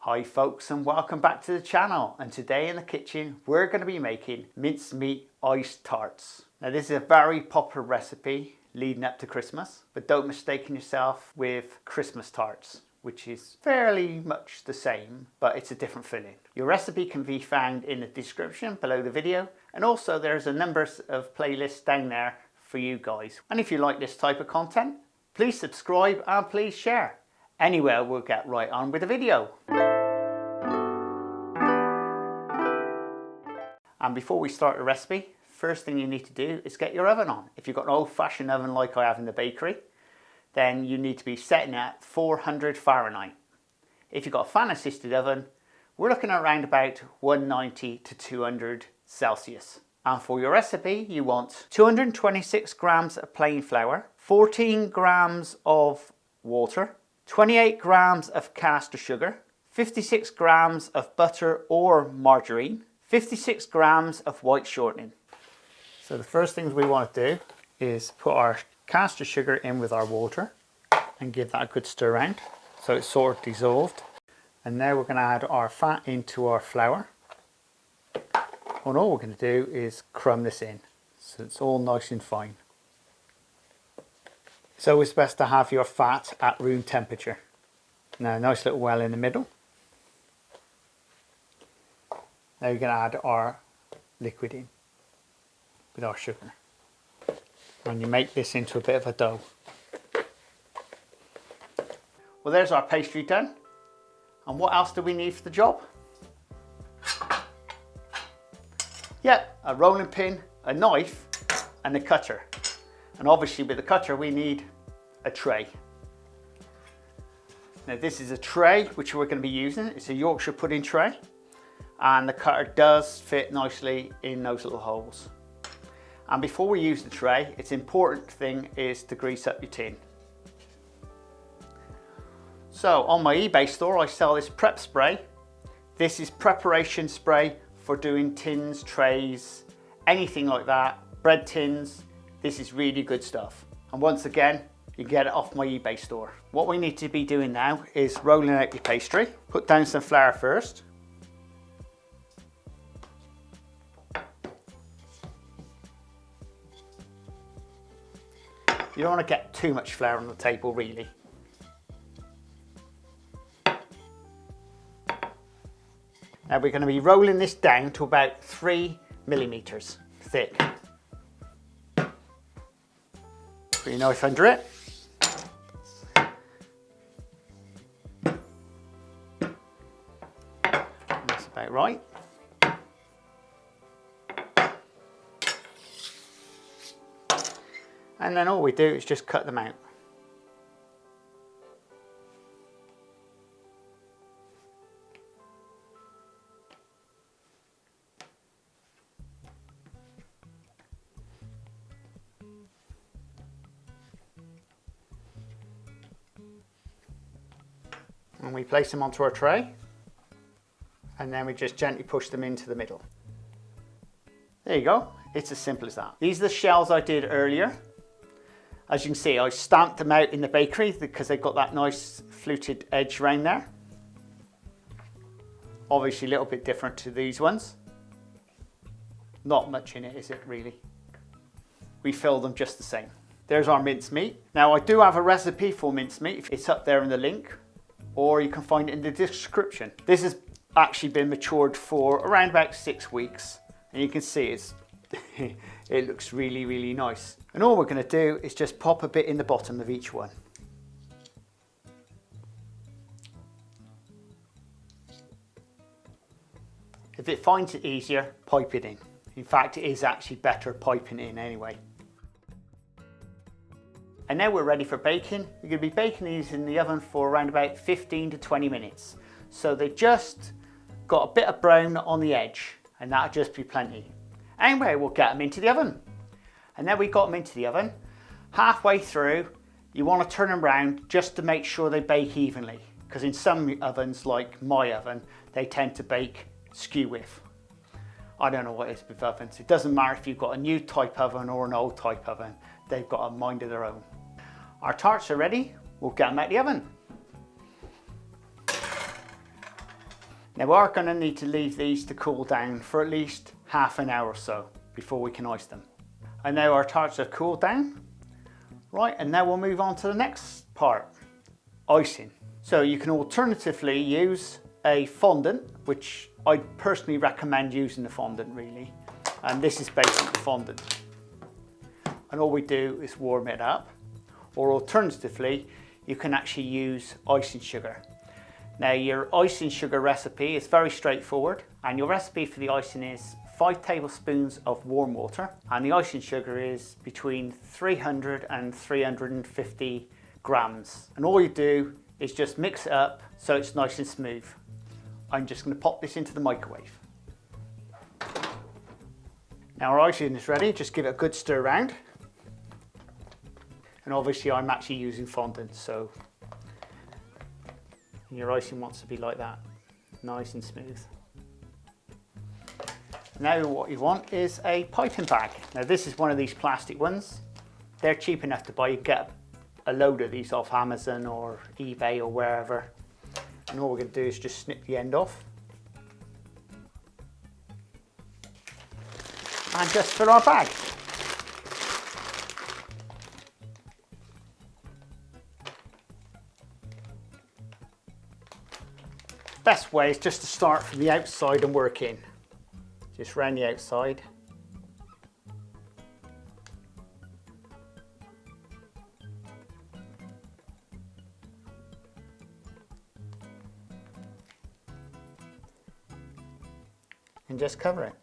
Hi folks, and welcome back to the channel. And today in the kitchen we're going to be making mincemeat iced tarts. Now this is a very popular recipe leading up to Christmas, but don't mistake yourself with Christmas tarts, which is fairly much the same, but it's a different filling. Your recipe can be found in the description below the video, and also there's a number of playlists down there for you guys. And if you like this type of content, please subscribe and please share. Anyway, we'll get right on with the video. And before we start the recipe, first thing you need to do is get your oven on. If you've got an old-fashioned oven like I have in the bakery, then you need to be setting at 400 Fahrenheit. If you've got a fan-assisted oven, we're looking at around about 190 to 200 Celsius. And for your recipe, you want 226 grams of plain flour, 14 grams of water, 28 grams of castor sugar, 56 grams of butter or margarine, 56 grams of white shortening. So the first things we want to do is put our castor sugar in with our water and give that a good stir around so it's sort of dissolved. And now we're going to add our fat into our flour. And all we're going to do is crumb this in so it's all nice and fine. It's always best to have your fat at room temperature. Now a nice little well in the middle. Now we're going to add our liquid in with our sugar. And you make this into a bit of a dough. Well, there's our pastry done. And what else do we need for the job? Yep, a rolling pin, a knife and a cutter. And obviously with the cutter we need a tray. Now this is a tray which we're going to be using. It's a Yorkshire pudding tray. And the cutter does fit nicely in those little holes. And before we use the tray, it's important thing is to grease up your tin. So on my eBay store, I sell this prep spray. This is preparation spray for doing tins, trays, anything like that, bread tins. This is really good stuff. And once again, you can get it off my eBay store. What we need to be doing now is rolling out your pastry. Put down some flour first. You don't want to get too much flour on the table really. Now we're going to be rolling this down to about 3 millimeters thick. Put your knife under it. That's about right. And then all we do is just cut them out. And we place them onto our tray. And then we just gently push them into the middle. There you go. It's as simple as that. These are the shells I did earlier. As you can see, I stamped them out in the bakery because they've got that nice fluted edge around there. Obviously a little bit different to these ones. Not much in it, is it really? We fill them just the same. There's our mincemeat. Now I do have a recipe for mincemeat. It's up there in the link, or you can find it in the description. This has actually been matured for around about 6 weeks. And you can see it's it looks really, really nice. And all we're going to do is just pop a bit in the bottom of each one. If it finds it easier, pipe it in. In fact, it is actually better piping it in anyway. And now we're ready for baking. We're going to be baking these in the oven for around about 15 to 20 minutes. So they just got a bit of brown on the edge, and that'll just be plenty. Anyway, we'll get them into the oven. And then we got them into the oven. Halfway through, you want to turn them around just to make sure they bake evenly. Because in some ovens, like my oven, they tend to bake skew with. I don't know what it is with ovens. It doesn't matter if you've got a new type oven or an old type oven. They've got a mind of their own. Our tarts are ready. We'll get them out of the oven. Now we are going to need to leave these to cool down for at least half an hour or so before we can ice them. And now our tarts have cooled down. Right, and now we'll move on to the next part, icing. So you can alternatively use a fondant, which I personally recommend using the fondant really. And this is basically fondant. And all we do is warm it up. Or alternatively, you can actually use icing sugar. Now your icing sugar recipe is very straightforward, and your recipe for the icing is 5 tablespoons of warm water, and the icing sugar is between 300 and 350 grams. And all you do is just mix it up so it's nice and smooth. I'm just going to pop this into the microwave. Now our icing is ready, just give it a good stir around. And obviously I'm actually using fondant, so your icing wants to be like that, nice and smooth. Now what you want is a piping bag. Now this is one of these plastic ones. They're cheap enough to buy. You get a load of these off Amazon or eBay or wherever. And all we're going to do is just snip the end off. And just fill our bag. Best way is just to start from the outside and work in. Just round the outside. And just cover it.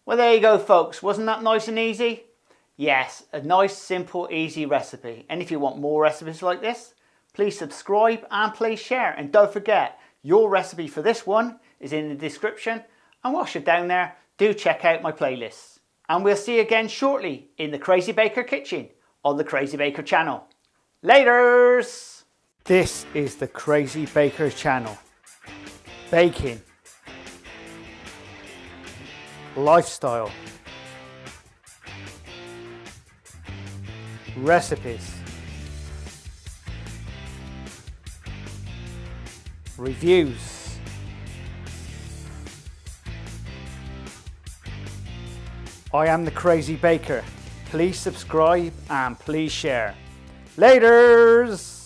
Well, there you go, folks. Wasn't that nice and easy? Yes, a nice, simple, easy recipe. And if you want more recipes like this, please subscribe and please share. And don't forget, your recipe for this one is in the description. And whilst you're down there, do check out my playlists. And we'll see you again shortly in the Crazy Baker Kitchen on the Crazy Baker channel. Laters! This is the Crazy Baker channel. Baking. Lifestyle, recipes, reviews, I am the Crazy Baker. Please subscribe and please share. Laters!